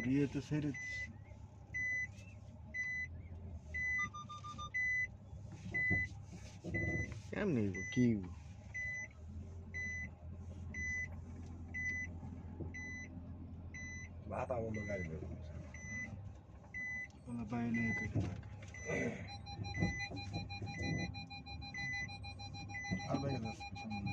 বিয়ে তো ছেড়ে কেমনি কি ভাত আমাদের গাড়ি বাইরে কেটে আর বাইরে যাচ্ছে সামনে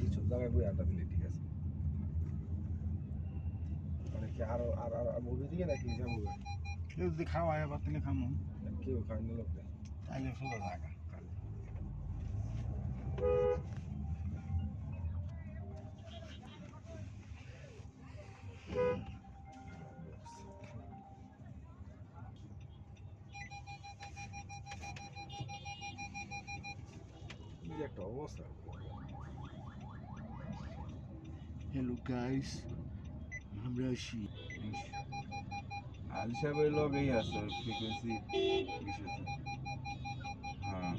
এইসব জায়গায় বই আড্ডা দিলে ঠিক আছে মানে কি আরো আর মুভি দিকে নাকি যাবো কেউ যদি খাওয়ায় আবার তাহলে খামো কেউ খাওয়ানো লোক নেই তাইলে সোজা জায়গা কি একটা অবস্থা হ্যালো গাইস আমরা আসি আলি সাহেবের লগেই আছে ফ্রিকোয়েন্সি বিষয়টা হ্যাঁ